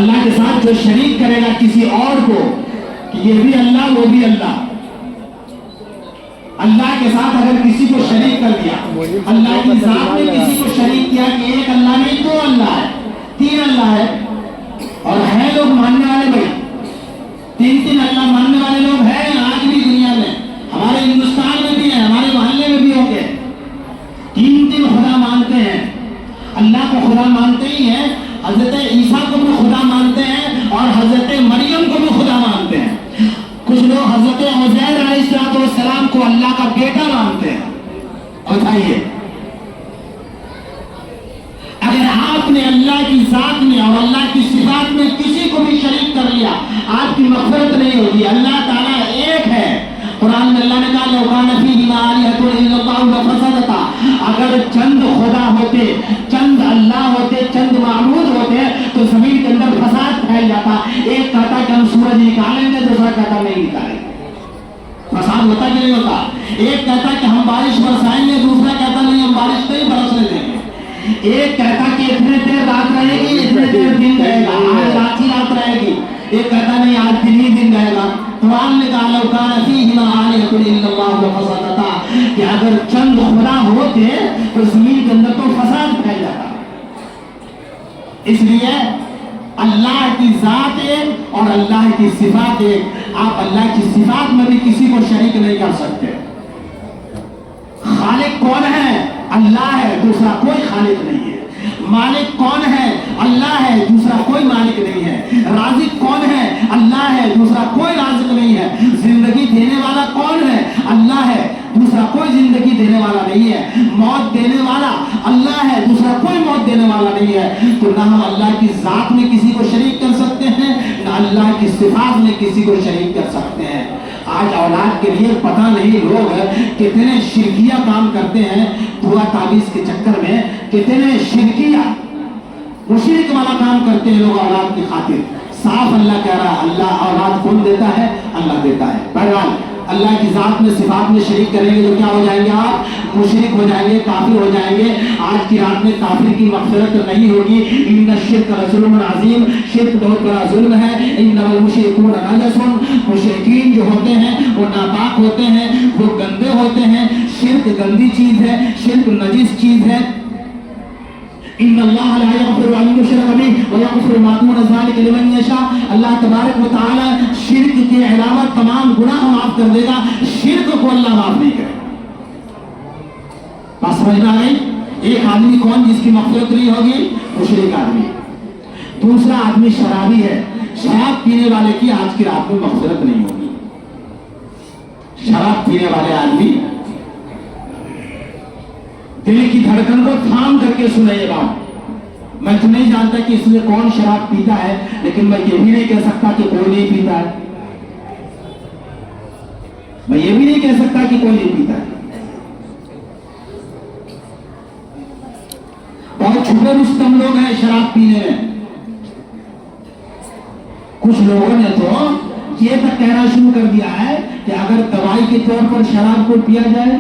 اللہ کے ساتھ جو شریک کرے گا کسی اور کو کہ یہ بھی اللہ وہ بھی اللہ، اللہ کے ساتھ اگر کسی کو شریک کر دیا، اللہ کی ذات میں کسی کو شریک کیا کہ ایک اللہ نہیں دو اللہ ہے، تین اللہ ہے، اور ہے لوگ ماننے والے بھائی، تین اللہ ماننے والے لوگ ہیں آج بھی دنیا میں، ہمارے ہندوستان میں بھی ہیں، ہمارے محلے میں بھی ہوں گے، تین خدا مانتے ہیں، اللہ کو خدا مانتے ہی ہیں، حضرت عیسیٰ کو بھی خدا مانتے ہیں اور حضرت مریم کو بھی خدا مانتے ہیں۔ کچھ لوگ حضرت عزیر علیہ السلام کو اللہ کا بیٹا مانتے ہیں۔ بتائیے، اگر آپ نے اللہ کی ذات میں اور اللہ کی صفات میں کسی کو بھی شریک کر لیا، آپ کی مغفرت نہیں ہوگی۔ اللہ تعالیٰ ایک ہے، قرآن میں اللہ نے کہا لو کان فیہما آلہۃ الا اللہ لفسدتا، اگر چند خدا ہوتے، چند اللہ ہوتے، چند معبود ہوتے تو زمین کے اندر فساد پھیل جاتا۔ ایک کہتا کہ ہم سورج نکالیں گے، دوسرا کہتا نہیں نکالیں گے، فساد ہوتا کہ نہیں ہوتا؟ ایک کہتا کہ ہم بارش برسائیں گے، دوسرا کہتا نہیں ہم بارش نہیں برسنے دیں گے۔ ایک کہتا کہ اتنے دیر رات رہے گی، اتنے دیر دن رہے گا، آج رات ہی رات رہے گی، ایک کہتا نہیں آج دن ہی دن رہے گا۔ قرآن نے کہا لو کان فیہما آلہۃ الا اللہ لفسدتا، کہ اگر چند خدا ہوتے تو زمین کے اندر تو فساد پھیل جاتا۔ اس لیے اللہ کی ذات ایک اور اللہ کی صفات ایک، آپ اللہ کی صفات میں بھی کسی کو شریک نہیں کر سکتے۔ خالق کون ہے؟ اللہ ہے، دوسرا کوئی خالق نہیں ہے۔ مالک کون ہے؟ اللہ ہے، دوسرا کوئی مالک نہیں ہے۔ رازق کون ہے؟ اللہ ہے، دوسرا کوئی رازق نہیں ہے۔ زندگی دینے والا کون ہے؟ اللہ ہے، دوسرا کوئی زندگی دینے والا نہیں ہے۔ موت دینے والا اللہ ہے، دوسرا کوئی موت دینے والا نہیں ہے۔ تو نہ ہم اللہ کی ذات میں کسی کو شریک کر سکتے ہیں، نہ اللہ کی صفات میں کسی کو شریک کر سکتے ہیں۔ آج اولاد کے لیے پتہ نہیں لوگ کتنے شرکیہ کام کرتے ہیں، دعا تعویذ کے چکر میں کتنے شرکیہ مشرک والا کام کرتے ہیں لوگ اولاد کی خاطر۔ صاف اللہ کہہ رہا ہے اللہ اولاد کون دیتا ہے؟ اللہ دیتا ہے۔ بہرحال اللہ کی ذات میں صفات میں شریک کریں گے تو کیا ہو جائیں گے؟ آپ مشرک ہو جائیں گے، کافر ہو جائیں گے۔ آج کی رات میں کافر کی مغفرت نہیں ہوگی۔ ان الشرک لظلم عظیم، شرک بہت بڑا ظلم ہے۔ انما المشرکون نجس، مشرکین جو ہوتے ہیں وہ ناپاک ہوتے ہیں، وہ گندے ہوتے ہیں۔ شرک گندی چیز ہے، شرک نجس چیز ہے۔ ان اللہ لا یغفر ان یشرک بہ ویغفر ما دون ذلک لمن یشاء، اللہ تبارک و تعالی شرک کے علاوہ تمام گناہ معاف کر دے گا، شرک کو اللہ معاف نہیں کرے گا۔ بات سمجھ میں آ گئی؟ ایک آدمی کون جس کی مغفرت نہیں ہوگی؟ مشرک آدمی۔ دوسرا آدمی شرابی ہے، شراب پینے والے کی آج کی رات میں مغفرت نہیں ہوگی۔ شراب پینے والے آدمی دل کی دھڑکن کو تھام کر کے سنے یہ بات، میں تو نہیں جانتا کہ اس میں کون شراب پیتا ہے، لیکن میں یہ بھی نہیں کہہ سکتا کہ کوئی نہیں پیتا ہے، میں یہ بھی نہیں کہہ سکتا کہ کوئی نہیں پیتا ہے۔ بہت چھپے رستم لوگ ہیں شراب پینے میں۔ کچھ لوگوں نے تو یہ تک کہنا شروع کر دیا ہے کہ اگر دوائی کے طور پر شراب کو پیا جائے،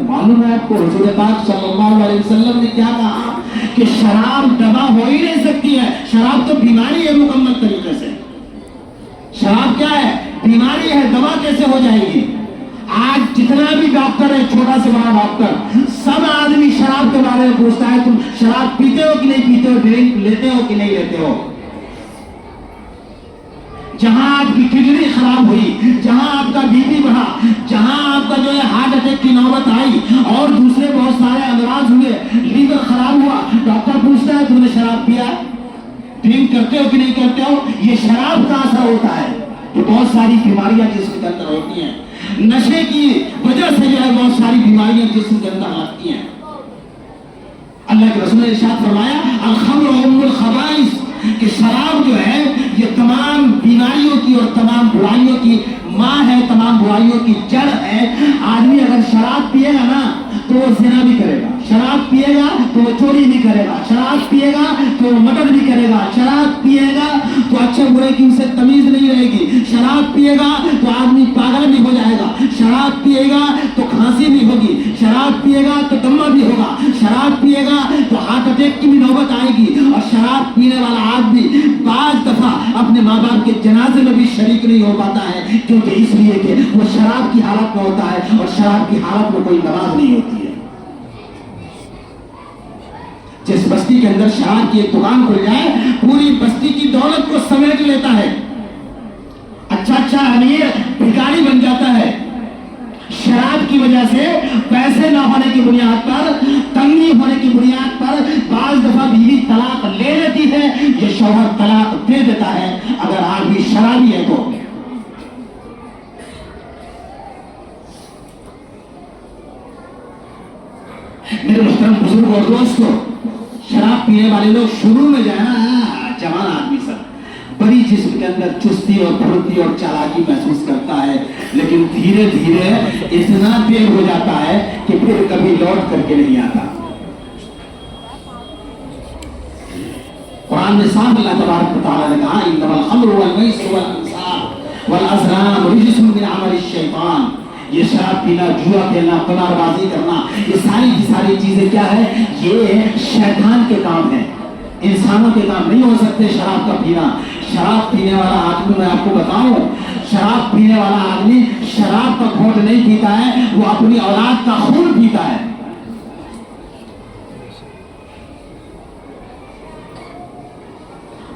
معلوم ہے آپ کو حضور پاک صلی اللہ علیہ وسلم نے کیا کہا کہ شراب دوا ہو ہی نہیں سکتی ہے، شراب تو بیماری ہے مکمل طریقے سے۔ شراب کیا ہے؟ بیماری ہے، دوا کیسے ہو جائے گی؟ آج جتنا بھی ڈاکٹر ہے، چھوٹا سے بڑا ڈاکٹر، سب آدمی شراب کے بارے میں پوچھتا ہے تم شراب پیتے ہو کہ نہیں پیتے ہو، ڈرنک لیتے ہو کہ نہیں لیتے ہو۔ جہاں آپ کی کڈنی خراب ہوئی، جہاں آپ کا بی پی بڑھا، جہاں آپ کا جو ہے ہارٹ اٹیک کی نوبت آئی اور دوسرے بہت سارے امراض ہوئے، لیور خراب ہوا، ڈاکٹر پوچھتا ہے تم نے شراب پیا، ڈرنک کرتے ہو کہ نہیں کرتے ہو؟ یہ شراب کا اثر ہوتا ہے کہ بہت ساری بیماریاں جسم کے اندر ہوتی ہیں۔ نشے کی وجہ سے جو ہے بہت ساری بیماریاں جسم کے اندر آتی ہیں۔ اللہ کے رسول نے ارشاد فرمایا الخمر ام الخبائث، کہ شراب جو ہے یہ تمام بیماریوں کی اور تمام برائیوں کی ماں ہے، تمام برائیوں کی جڑ ہے۔ آدمی اگر شراب پیے گا نا تو وہ زنا بھی کرے گا، شراب پیے گا تو وہ چوری بھی کرے گا، شراب پیے گا تو وہ مردر بھی کرے گا، شراب پیے گا تو اچھے برے کی اسے تمیز نہیں رہے گی، شراب پیے گا تو آدمی پاگل بھی ہو جائے گا، شراب پیے گا تو کھانسی بھی ہوگی، شراب پیے گا تو دمہ بھی ہوگا، شراب پیے گا تو ہارٹ اٹیک کی بھی نوبت آئے گی، اور شراب پینے والا آدمی اپنے ماں باپ کے جنازے میں بھی شریک نہیں ہو پاتا ہے، کیونکہ اس لیے کہ وہ شراب کی حالت میں ہوتا ہے اور شراب کی حالت میں کوئی نماز نہیں ہوتی ہے۔ جس بستی کے اندر شراب کی ایک دکان کھل جائے، پوری بستی کی دولت کو سمیٹ لیتا ہے، اچھا امیر بھکاری بن جاتا ہے۔ شراب کی وجہ سے پیسے نہ ہونے کی بنیاد پر، تنگی ہونے کی بنیاد پر بعض دفعہ بیوی طلاق لے لیتی ہے، یہ شوہر طلاق دے دیتا ہے اگر آدمی شرابی ہے تو۔ میرے محترم بزرگ اور دوستو، شراب پینے والے لوگ شروع میں جائے نا، جوان آدمی سب بڑی جسم کے اندر چستی اور پھرتی اور چالاکی محسوس کرتا ہے، لیکن دھیرے دھیرے اتنا تیز ہو جاتا ہے کہ پھر کبھی لوٹ کر کے نہیں آتا۔ قرآن میں صاحب اللہ تبارک و تعالیٰ نے کہا انما الخمر والمیسر والانصاب والازلام رجس من عمل الشیطان، یہ شراب پینا، جوا کھیلنا، قمار بازی کرنا، یہ ساری کی ساری چیزیں کیا ہے؟ یہ شیطان کے کام ہیں، انسانوں کے کام نہیں ہو سکتے۔ شراب کا پینا، شراب پینے والا آدمی، میں آپ کو بتاؤں، شراب پینے والا آدمی شراب کا گھونٹ نہیں پیتا ہے، وہ اپنی اولاد کا خون پیتا ہے۔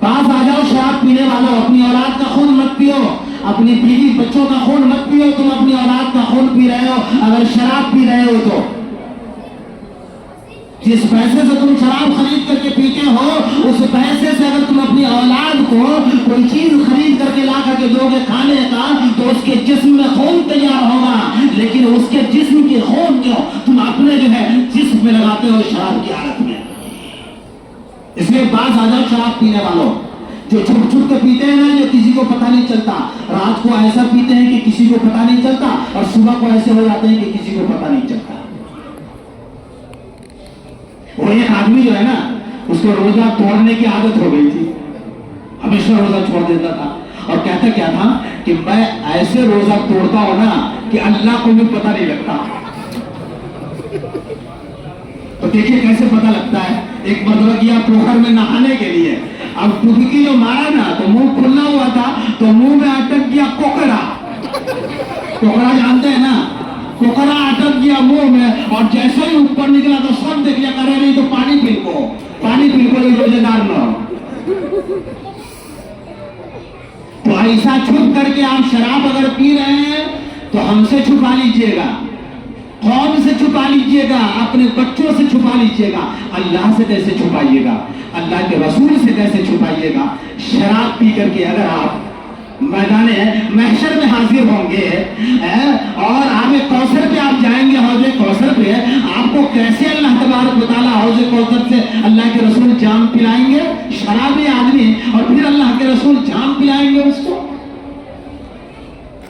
پاس آ جاؤ شراب پینے والوں، اپنی اولاد کا خون مت پیو، اپنی بیوی بچوں کا خون مت پیو، تم اپنی اولاد کا خون پی رہے ہو اگر شراب پی رہے ہو تو۔ جس پیسے سے تم شراب خرید کر کے پیتے ہو، اس پیسے سے اگر تم اپنی اولاد کو کوئی چیز خرید کر کے لا کر کے دو گے کھانے کا، تو اس کے جسم میں خون تیار ہوگا، لیکن اس کے جسم کے خون کو تم اپنے جو ہے جسم میں لگاتے ہو شراب کی حالت میں۔ اس لیے باز آ جاؤ شراب پینے والوں، جو چھپ چھپ کے پیتے ہیں نا، جو کسی کو پتہ نہیں چلتا، رات کو ایسا پیتے ہیں کہ کسی کو پتہ نہیں چلتا، اور صبح کو ایسے ہو جاتے ہیں کہ کسی کو پتہ نہیں چلتا۔ وہ ایک آدمی جو ہے نا، اس کو روزہ توڑنے کی عادت ہو گئی تھی، ہمیشہ روزہ چھوڑ دیتا تھا، اور کہتا کیا تھا کہ میں ایسے روزہ توڑتا ہوں نا کہ اللہ کو بھی پتہ نہیں لگتا۔ تو دیکھیے کیسے پتہ لگتا ہے۔ ایک مرتبہ کیا پوکھر میں نہانے کے لیے، اب ڈبکی جو مارا نا تو منہ کھلنا ہوا تھا، تو منہ میں اٹک گیا کوکرا۔ کوکرا جانتے ہیں نا، کوکرا اٹک گیا منہ میں، اور جیسے ہی اوپر نکلا تو سب دیکھ لیا، کرے نہیں تو پانی پھینکو، پانی پھینکو، یہ روزے دار نہ ہو۔ تو ایسا چھپ کر کے آپ شراب اگر پی رہے ہیں تو ہم سے چھپا لیجئے گا، قوم سے چھپا لیجئے گا، اپنے بچوں سے چھپا لیجئے گا، اللہ سے کیسے چھپائیے گا، اللہ کے رسول سے کیسے چھپائیے گا؟ شراب پی کر کے اگر آپ میدان محشر میں حاضر ہوں گے اور آب کوثر پہ آپ جائیں گے، حوض کوثر پہ، آپ کو کیسے اللہ تبارک و تعالیٰ حوض کوثر سے اللہ کے رسول جام پلائیں گے؟ شرابی آدمی، اور پھر اللہ کے رسول جام پلائیں گے اس کو۔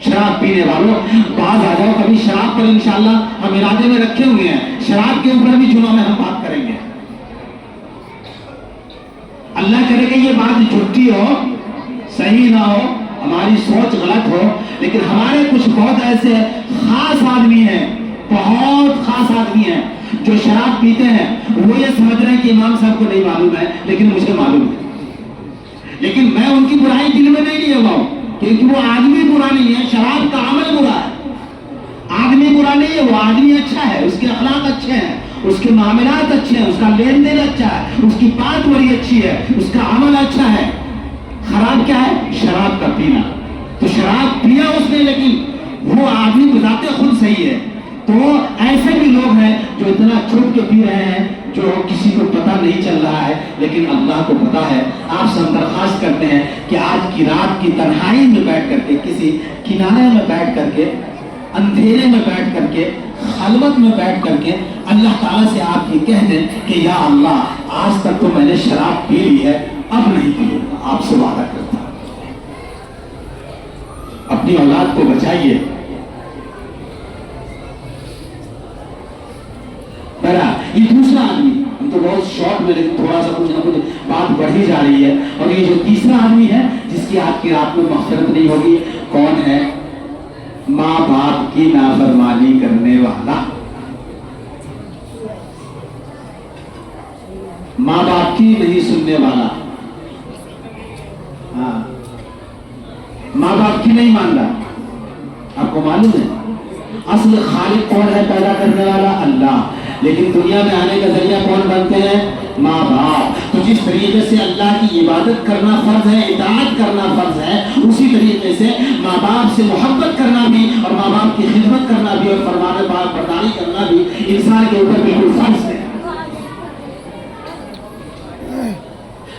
شراب پینے والوں باز آ جاؤ، کبھی شراب پر انشاءاللہ ہم ارادے میں رکھے ہوئے ہیں، شراب کے اوپر بھی جمعہ میں ہم بات کریں گے۔ اللہ کرے کہ یہ بات جھوٹی ہو، صحیح نہ ہو، ہماری سوچ غلط ہو، لیکن ہمارے کچھ بہت ایسے خاص آدمی ہیں، بہت خاص آدمی ہیں جو شراب پیتے ہیں، وہ یہ سمجھ رہے ہیں کہ امام صاحب کو نہیں معلوم ہے، لیکن مجھے معلوم ہے، لیکن میں ان کی برائی دل میں نہیں لیے ہوا ہوں، کیونکہ وہ آدمی برا نہیں ہے، شراب کا عمل برا ہے۔ آدمی برا نہیں ہے، وہ آدمی اچھا ہے، اس کے اخلاق اچھے ہیں، اس کے معاملات اچھے ہیں، اس کا لین دین اچھا ہے، اس کی بات بڑی اچھی ہے، اس کا عمل اچھا ہے۔ خراب کیا ہے؟ شراب کا پینا۔ تو شراب پیا اس نے، لیکن وہ آدمی بذات خود صحیح ہے۔ تو ایسے بھی لوگ ہیں جو اتنا چھپ کے پی رہے ہیں، جو کسی کو پتہ نہیں چل رہا ہے، لیکن اللہ کو پتہ ہے۔ آپ سے ہم درخواست کرتے ہیں کہ آج کی رات کی تنہائی میں بیٹھ کر کے، کسی کنارے میں بیٹھ کر کے، اندھیرے میں بیٹھ کر کے، خلوت میں بیٹھ کر کے اللہ تعالیٰ سے آپ یہ کہہ دیں کہ یا اللہ، آج تک تو میں نے شراب پی لی ہے، اب نہیں پیوں گا، آپ سے وعدہ کرتا ہوں۔ اپنی اولاد کو بچائیے۔ یہ دوسرا آدمی، ہم تو بہت شارٹ میں، لیکن تھوڑا سا کچھ نہ کچھ بات بڑھی جا رہی ہے، اور یہ جو تیسرا آدمی ہے جس کی آج کی رات میں مغفرت نہیں ہوگی، کون ہے؟ ماں باپ کی نافرمانی کرنے والا، ماں باپ کی نہیں سننے والا۔ ہاں، نہیں مان رہا. آپ کو معلوم ہے اصل خالق کون ہے پیدا کرنے والا؟ اللہ. لیکن دنیا میں آنے کا ذریعہ کون بنتے ہیں؟ ماں باپ. تو جس طریقے سے اللہ کی عبادت کرنا فرض ہے، اطاعت کرنا فرض ہے، اسی طریقے سے ماں باپ سے محبت کرنا بھی اور ماں باپ کی خدمت کرنا بھی اور فرمان برداری کرنا بھی انسان کے اوپر بالکل فرض ہے.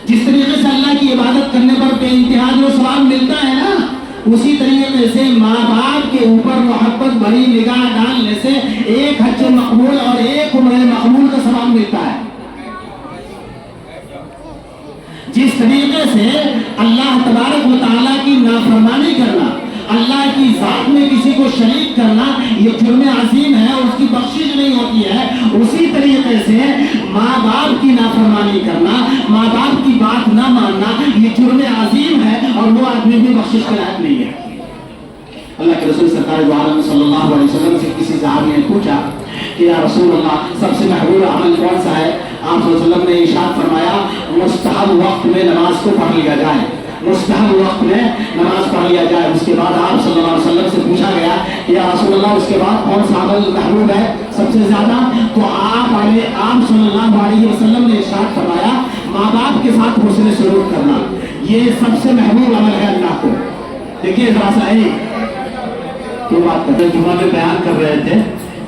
جس طریقے سے اللہ کی عبادت کرنے پر بے انتہا جو ثواب ملتا ہے نا، اسی طریقے سے ماں باپ کے اوپر محبت بھری نگاہ ڈالنے سے ایک حج مقبول اور ایک عمرہ مقبول کا ثواب ملتا ہے. جس طریقے سے اللہ تبارک و تعالیٰ کی نافرمانی کرنا، اللہ کی ذات میں کسی کو شریک کرنا، یہ جرم عظیم ہے اور اس کی بخشش نہیں ہوتی ہے. اسی طریقے سے ماں باپ کی نافرمانی کرنا، ماں باپ کی بات نہ ماننا، یہ جرم عظیم ہے اور وہ آدمی بھی بخشش کے لائق نہیں ہے. اللہ کے رسول سرکار دو عالم صلی اللہ علیہ وسلم سے کسی صحابی نے پوچھا کہ یا رسول اللہ سب سے محبوب عمل کون سا ہے؟ آپ صلی اللہ علیہ وسلم نے ارشاد فرمایا مستحب وقت میں نماز کو پڑھ لیا جائے. مستحب وقت میں نماز پڑھ لیا جائے. اس کے بعد آپ صلی اللہ علیہ وسلم سے پوچھا گیا کہ یا رسول اللہ اس کے بعد کون سا عمل محبوب ہے سب سے زیادہ؟ تو آپ صلی اللہ علیہ وسلم نے ارشاد فرمایا ماں باپ کے ساتھ حسن سلوک کرنا، یہ سب سے محبوب عمل ہے اللہ کو. دیکھیے ذرا سا تو بات کرتے جمعہ میں بیان کر رہے تھے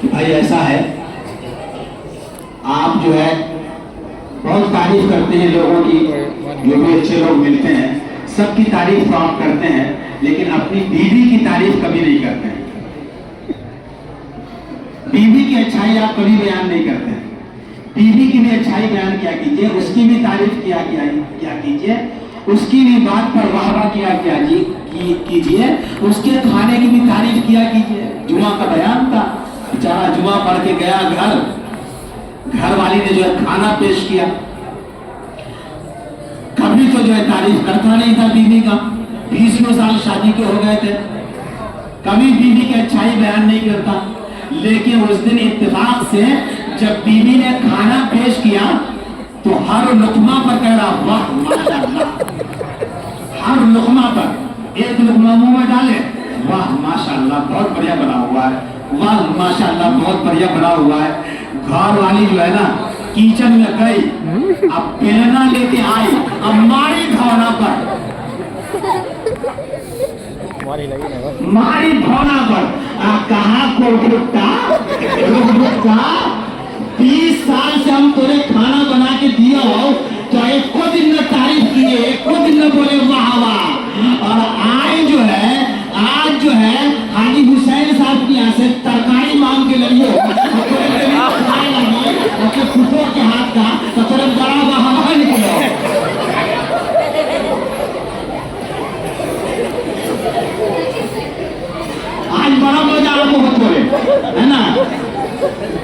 کہ بھائی ایسا ہے آپ جو ہے بہت تعریف کرتے ہیں لوگوں کی، جو بھی اچھے لوگ ملتے ہیں سب کی تعریف تو آپ کرتے ہیں لیکن اپنی بیوی کی تعریف کبھی نہیں کرتے ہیں. بیوی کی اچھائی آپ کبھی بیان نہیں کرتے ہیں. بیوی کی بھی اچھائی بیان کیا کیجئے، اس کی بھی تعریف کیا کیجئے، اس کی بھی بات پر واہ واہ کیا کیجئے، اس کے کھانے کی بھی تعریف کیا کیجئے. جمعہ کا بیان تھا، بیچارہ جمعہ پڑھ کے گیا گھر والی نے جو ہے کھانا پیش کیا، کبھی تو جو ہے تعریف کرتا نہیں تھا بیوی کا. 20 سال شادی کے ہو گئے تھے، کبھی بیوی کی اچھائی بیان نہیں کرتا. لیکن اس دن اتفاق سے جب بیوی نے کھانا پیش کیا تو ہر لقمہ پر کہہ رہا واہ ماشاءاللہ. ہر لقمہ پر ایک لقمہ منہ میں ڈالے، واہ ماشاءاللہ بہت بڑھیا بنا ہوا ہے، واہ ماشاءاللہ بہت بڑھیا بنا ہوا ہے. گھر والی جو ہے نا کچن میں گئی، اب بیلنا لے کے آئی، اب ماری بھونا پر، ماری بھونا پر. کہاں کو رکتا 20 سال سے ہم تمہیں کھانا بنا کے دیا ہو تو ایک کو دن میں تعریف کیے، ایک کو دن میں بولے واہ واہ. اور آج جو ہے حاجی حسین صاحب کی یہاں سے ترکاری مانگ کے لئیے پھوٹوں کے ہاتھ کا تو طرف بڑا واہ نکلو. آج بڑا مزہ آپ کو بولے ہے نا،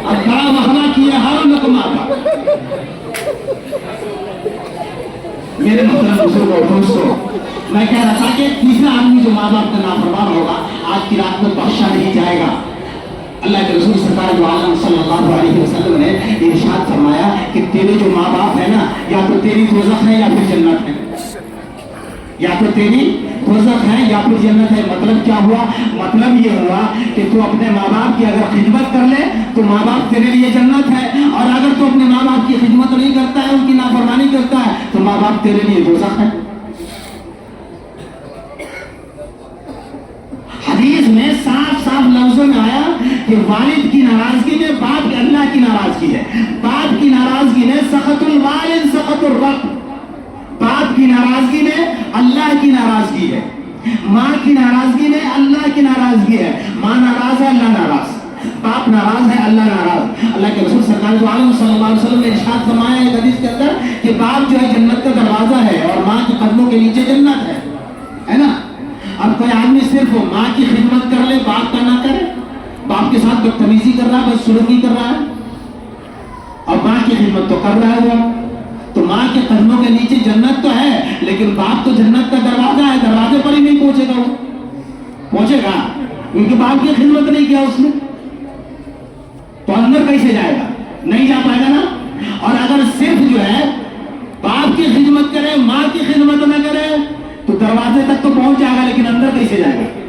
اب بڑا وہاں کیے ہر لقمہ کا. میرے محترم بزرگوں دوستوں، میں کہہ رہا تھا کہ تیسرا آدمی جو ماں باپ کا نافرمان ہوگا آج کی رات میں بخشا نہیں جائے گا. اللہ کے رسول سرکار دو عالم صلی اللہ علیہ وسلم نے ارشاد فرمایا کہ تیرے جو ماں باپ ہے نا یا تو تیری دوزخ ہے یا پھر جنت ہے، یا تو تیری دوزخ ہے یا پھر جنت ہے. مطلب کیا ہوا؟ مطلب یہ ہوا کہ تو اپنے ماں باپ کی اگر خدمت کر لے تو ماں باپ تیرے لیے جنت ہے، اور اگر تو اپنے ماں باپ کی خدمت نہیں کرتا ہے، ان کی نافرمانی کرتا ہے تو ماں باپ تیرے لیے دوزخ ہے. حدیث میں صاف لفظوں میں آیا کہ والد کی ناراضگی میں باپ کی اللہ کی ناراضگی ہے، باپ کی ناراضگی میں سخط الوالد سخط الرب. باپ کی ناراضگی میں اللہ کی ناراضگی ہے، ماں کی ناراضگی میں اللہ کی ناراضگی ہے. ماں ناراض ہے اللہ ناراض، باپ ناراض ہے اللہ ناراض. اللہ کے رسول سرکار دو عالم صلی اللہ علیہ وسلم نے ارشاد فرمایا ہے حدیث کے اندر کہ باپ جو ہے جنت کا دروازہ ہے اور ماں کے قدموں کے نیچے جنت ہے نا. اب کوئی آدمی صرف ماں کی خدمت کر لے باپ کا نہ کرے، باپ کے ساتھ بدتمیزی کر رہا ہے، بدسلوکی کر رہا ہے، اور ماں کی خدمت تو کر رہا ہے وہ، تو ماں کے قدموں کے نیچے جنت تو ہے لیکن باپ تو جنت کا دروازہ ہے، دروازے پر ہی نہیں پہنچے گا. وہ پہنچے گا کیونکہ باپ کی خدمت نہیں کیا اس نے، تو اندر کیسے جائے گا؟ نہیں جا پائے گا نا. اور اگر صرف جو ہے باپ کی خدمت کرے ماں کی خدمت نہ کرے تو دروازے تک تو پہنچ جائے گا لیکن اندر کیسے جائے گا؟